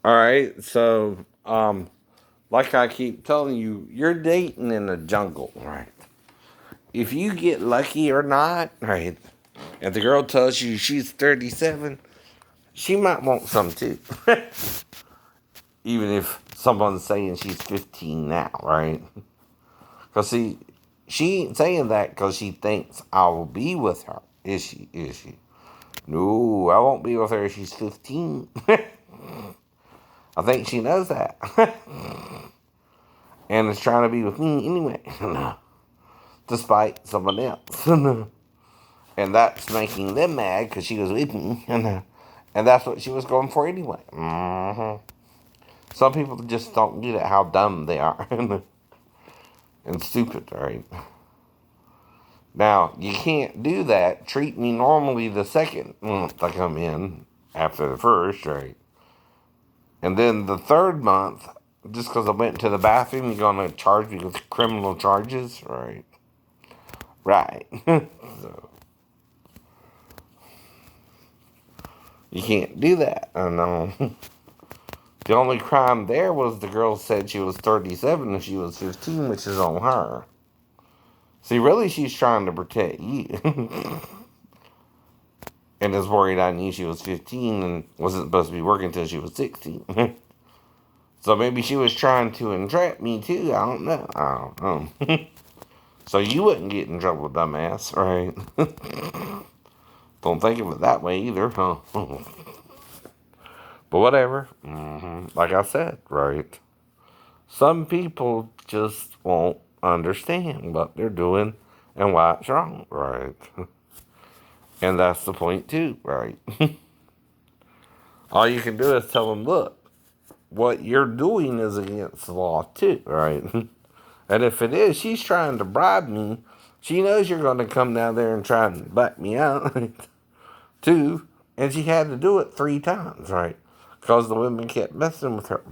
All right, so like I keep telling you, you're dating in the jungle, right? If you get lucky or not, right? If the girl tells you she's 37, she might want some too. Even if someone's saying she's 15 now, right? Because see, she ain't saying that because she thinks I will be with her. Is she? Is she? No, I won't be with her if she's 15. I think she knows that. And is trying to be with me anyway. Despite someone else. And that's making them mad because she was with me. And that's what she was going for anyway. Some people just don't get it how dumb they are. And stupid, right? Now, you can't do that. Treat me normally the second month I come in after the first, right? And then the third month, just because I went to the bathroom, you're going to charge me with criminal charges, right? Right. So, you can't do that. I know. The only crime there was the girl said she was 37 and she was 15, which is on her. See, really, she's trying to protect you. And is worried I knew she was 15 and wasn't supposed to be working until she was 16. So maybe she was trying to entrap me too. I don't know. I don't know. So you wouldn't get in trouble, dumbass, right? Don't think of it that way either, huh? But whatever. Like I said, right? Some people just won't understand what they're doing and why it's wrong, right? And that's the point too, right? All you can do is tell them, look, what you're doing is against the law too, right? And if it is, she's trying to bribe me. She knows you're going to come down there and try and back me out, too. And she had to do it 3 times, right? Because the women kept messing with her.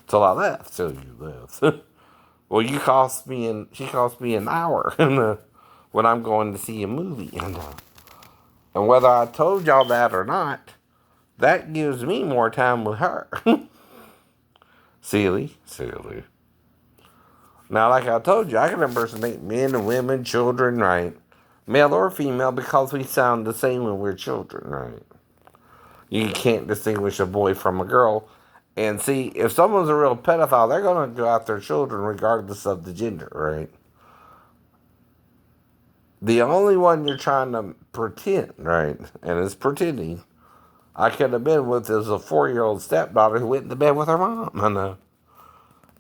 Till I left. Till you left. Well, she cost me an hour when I'm going to see a movie. And whether I told y'all that or not, that gives me more time with her. Silly, silly. Now, like I told you, I can impersonate men and women, children, right? Male or female, because we sound the same when we're children, right? You can't distinguish a boy from a girl. And see, if someone's a real pedophile, they're going to go after children regardless of the gender, right? The only one you're trying to pretend, right? And it's pretending. I could have been with is a 4-year-old stepdaughter who went to bed with her mom. I know.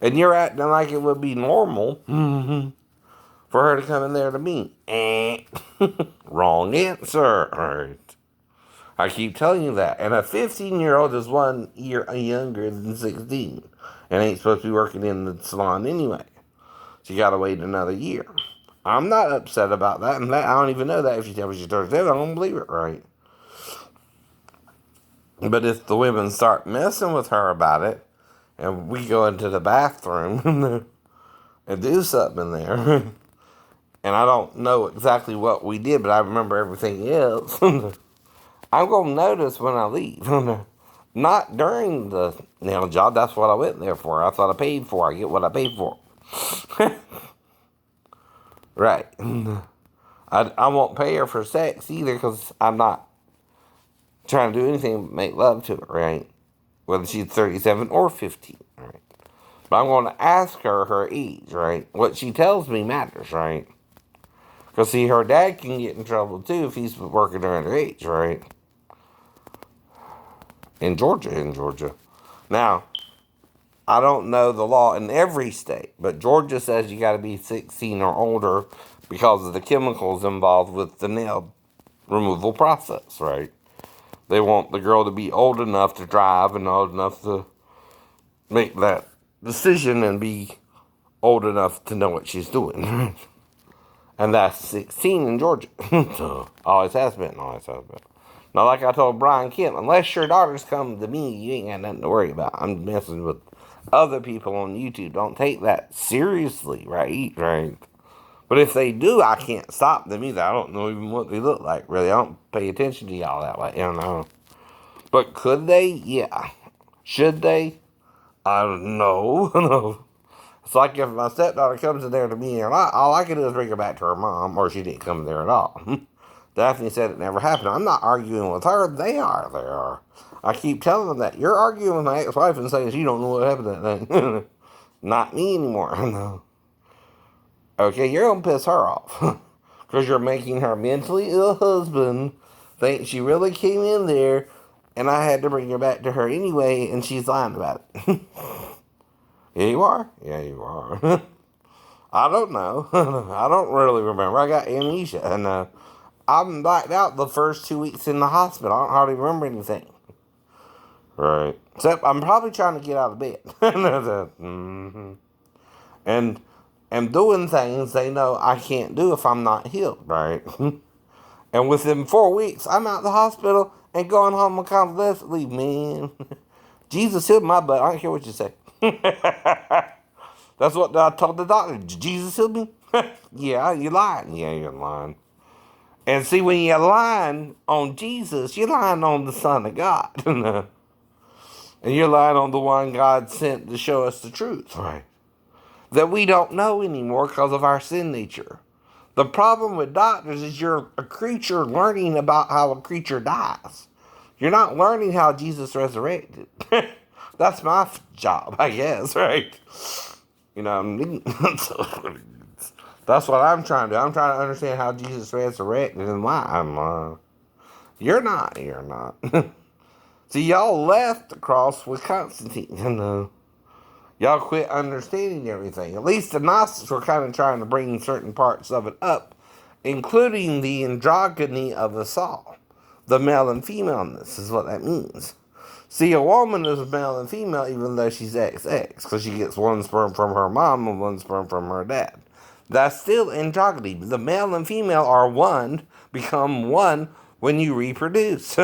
And you're acting like it would be normal for her to come in there to me. Wrong answer. All right. I keep telling you that. And a 15-year-old is 1 year younger than 16 and ain't supposed to be working in the salon anyway. So you gotta wait another year. I'm not upset about that. And I don't even know that if she tells me she's 37. I don't believe it, right? But if the women start messing with her about it, and we go into the bathroom and do something in there, and I don't know exactly what we did, but I remember everything else, I'm going to notice when I leave. Not during the nail job. That's what I went there for. That's what I paid for. I get what I paid for. Right. I won't pay her for sex either because I'm not trying to do anything but make love to her, right? Whether she's 37 or 15, right? But I'm going to ask her age, right? What she tells me matters, right? Because, see, her dad can get in trouble, too, if he's working her underage, right? In Georgia. Now, I don't know the law in every state, but Georgia says you got to be 16 or older because of the chemicals involved with the nail removal process, right? They want the girl to be old enough to drive and old enough to make that decision and be old enough to know what she's doing. And that's 16 in Georgia. So, always has been, always has been. Now, like I told Brian Kemp, unless your daughters come to me, you ain't got nothing to worry about. I'm messing with other people on YouTube. Don't take that seriously, right? Right. But if they do, I can't stop them either. I don't know even what they look like, really. I don't pay attention to y'all that way, you know. But could they? Yeah. Should they? I don't know. No. It's like if my stepdaughter comes in there to me and all I can do is bring her back to her mom, or she didn't come there at all. Daphne said it never happened. I'm not arguing with her. They are. I keep telling them that. You're arguing with my ex-wife and saying she don't know what happened that day. Not me anymore. No. Okay, you're going to piss her off. Because you're making her mentally ill husband think she really came in there and I had to bring her back to her anyway and she's lying about it. Yeah, you are. Yeah, you are. I don't know. I don't really remember. I got amnesia. And I'm blacked out the first 2 weeks in the hospital. I don't hardly remember anything. Right. Except I'm probably trying to get out of bed. Mm-hmm. And am doing things they know I can't do if I'm not healed. Right. And within 4 weeks, I'm out of the hospital and going home on convalescent leave, man. Jesus healed my butt. I don't care what you say. That's what I told the doctor. Did Jesus heal me? Yeah, you're lying. Yeah, you're lying. And see, when you're lying on Jesus, you're lying on the Son of God. And you're lying on the one God sent to show us the truth, right? That we don't know anymore because of our sin nature. The problem with doctors is you're a creature learning about how a creature dies. You're not learning how Jesus resurrected. That's my job, I guess, right? You know, that's what I'm trying to do. I'm trying to understand how Jesus resurrected and why I'm You're not. See, y'all left the cross with Constantine. Y'all quit understanding everything. At least the Gnostics were kind of trying to bring certain parts of it up, including the androgyny of us all. The male and femaleness is what that means. See, a woman is male and female even though she's XX, because she gets one sperm from her mom and one sperm from her dad. That's still androgyny. The male and female are one, become one when you reproduce.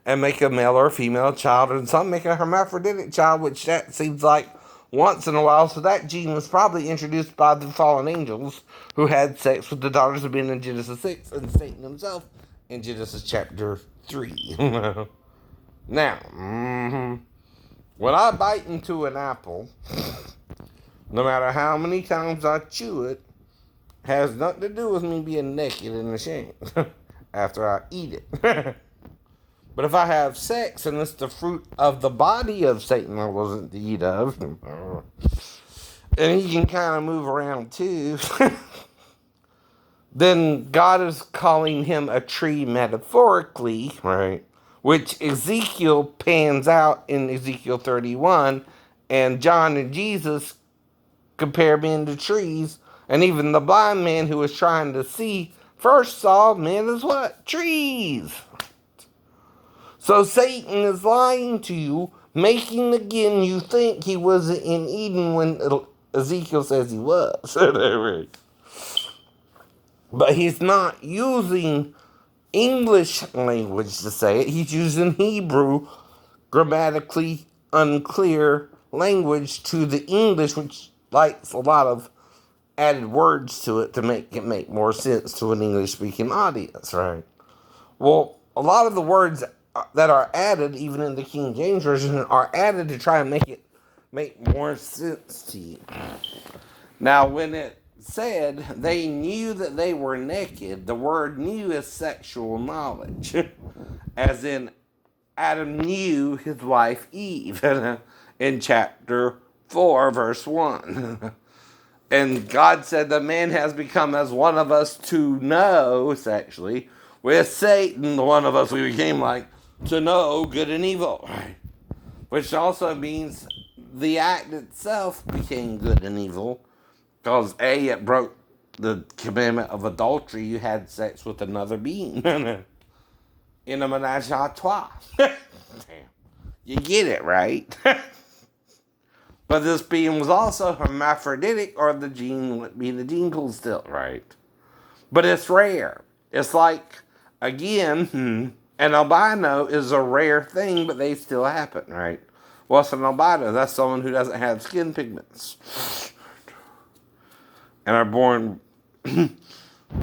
And make a male or female child, and some make a hermaphroditic child, which that seems like once in a while. So that gene was probably introduced by the fallen angels who had sex with the daughters of men in Genesis 6 and Satan himself in Genesis chapter 3. Now, when I bite into an apple, no matter how many times I chew it, has nothing to do with me being naked and ashamed after I eat it. But if I have sex and it's the fruit of the body of Satan I wasn't to eat of, and he can kind of move around too, then God is calling him a tree metaphorically, right? Which Ezekiel pans out in Ezekiel 31, and John and Jesus compare men to trees, and even the blind man who was trying to see first saw men as what? Trees. So Satan is lying to you, making again you think he was in Eden when Ezekiel says he was. But he's not using English language to say it. He's using Hebrew, grammatically unclear language to the English, which likes a lot of added words to it to make it make more sense to an English-speaking audience, right? Well, a lot of the words that are added, even in the King James Version, are added to try and make it make more sense to you. Now, when it said they knew that they were naked, the word knew is sexual knowledge. As in, Adam knew his wife Eve in chapter 4, verse 1. And God said the man has become as one of us to know, sexually. With Satan, the one of us we became like, to know good and evil. Which also means the act itself became good and evil. Because A, it broke the commandment of adultery. You had sex with another being. In a menage a trois. You get it, right? But this being was also hermaphroditic, or the gene would be the gene pool still, right? But it's rare. It's like, again, an albino is a rare thing, but they still happen, right? What's an albino? That's someone who doesn't have skin pigments. And are born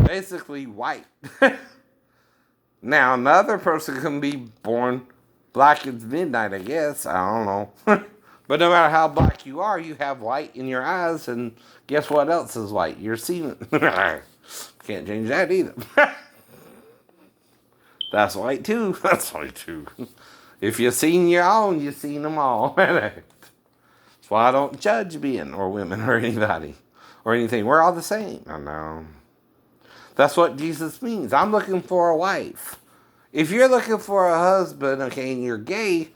basically white. Now, another person can be born Black as midnight, I guess. I don't know. But no matter how black you are, you have white in your eyes, and guess what else is white? Your semen. Can't change that either. That's white too. That's white too. If you've seen your own, you've seen them all. That's why I don't judge men or women or anybody or anything. We're all the same. I know. That's what Jesus means. I'm looking for a wife. If you're looking for a husband, okay, and you're gay,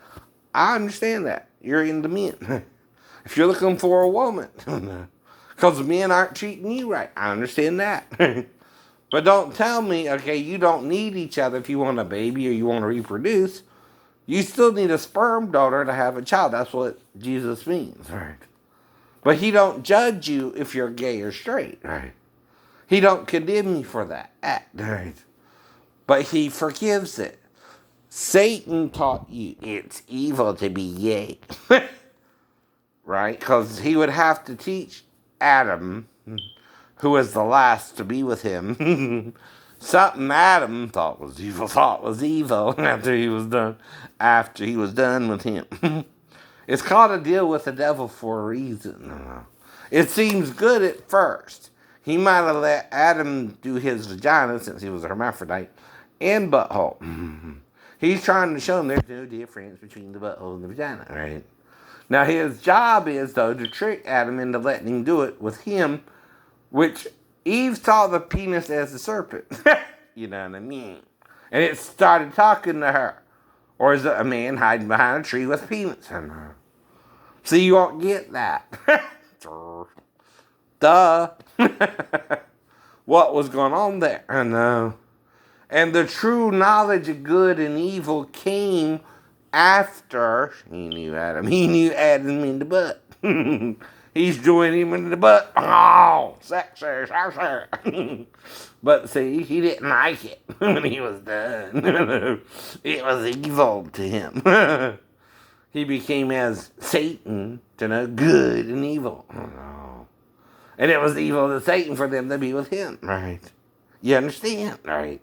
I understand that. You're into men. If you're looking for a woman, because men aren't treating you right, I understand that. But don't tell me, okay, you don't need each other if you want a baby or you want to reproduce. You still need a sperm donor to have a child. That's what Jesus means, right? But he don't judge you if you're gay or straight, right? He don't condemn you for that act, right? But he forgives it. Satan taught you it's evil to be gay, right? Because he would have to teach Adam, who was the last to be with him, something Adam thought was evil after he was done with him. It's called a deal with the devil for a reason. It seems good at first. He might have let Adam do his vagina since he was a hermaphrodite and butthole. He's trying to show him there's no difference between the butthole and the vagina, right? Now his job is, though, to trick Adam into letting him do it with him, which Eve saw the penis as a serpent. You know what I mean? And it started talking to her. Or is it a man hiding behind a tree with a penis in her? See, you won't get that. Duh. What was going on there? I know. And the true knowledge of good and evil came after he knew Adam. He knew Adam in the butt. He's doing him in the butt. Oh, sexy. But see, he didn't like it when he was done. It was evil to him. He became as Satan to know good and evil. Oh. And it was evil to Satan for them to be with him, right? You understand, right?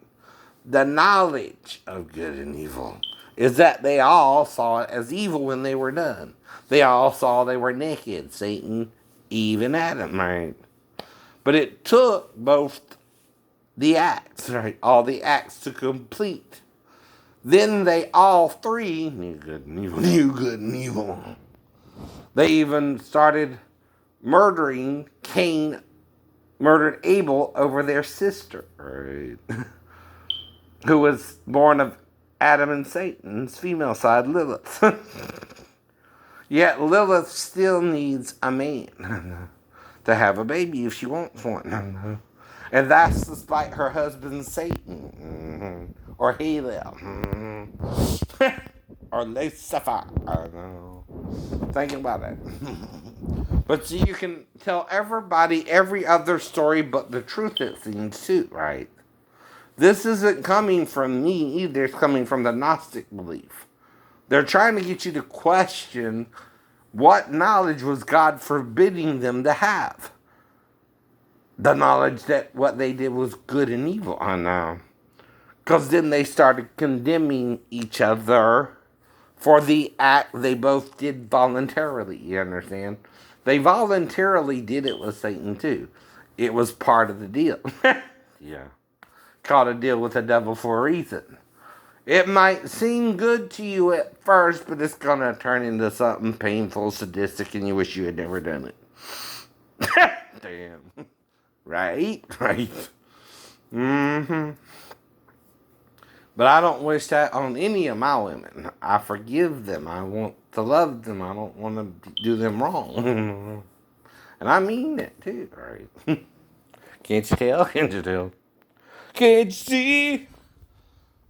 The knowledge of good and evil is that they all saw it as evil when they were done. They all saw they were naked, Satan, Eve, and Adam, right? But it took both the acts, right? All the acts to complete. Then they all three knew good and evil, knew good and evil. They even started murdering. Cain murdered Abel over their sister, right? Who was born of Adam and Satan's female side, Lilith. Yet Lilith still needs a man to have a baby if she wants one. And that's despite her husband Satan. Or Halel. Or Lucifer. I don't know. Thinking about it. But see, you can tell everybody every other story but the truth, it seems, too, right? This isn't coming from me either. It's coming from the Gnostic belief. They're trying to get you to question what knowledge was God forbidding them to have. The knowledge that what they did was good and evil. I know. Because then they started condemning each other for the act they both did voluntarily. You understand? They voluntarily did it with Satan too. It was part of the deal. Yeah. Called a deal with the devil for a reason. It might seem good to you at first, but it's going to turn into something painful, sadistic, and you wish you had never done it. Damn. Right? Right. Mm-hmm. But I don't wish that on any of my women. I forgive them. I want to love them. I don't want to do them wrong. And I mean it too, right? Can't you tell? Can't you tell? Can't you see?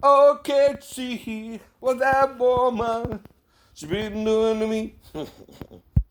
Oh, can't you see what that woman she's been doing to me?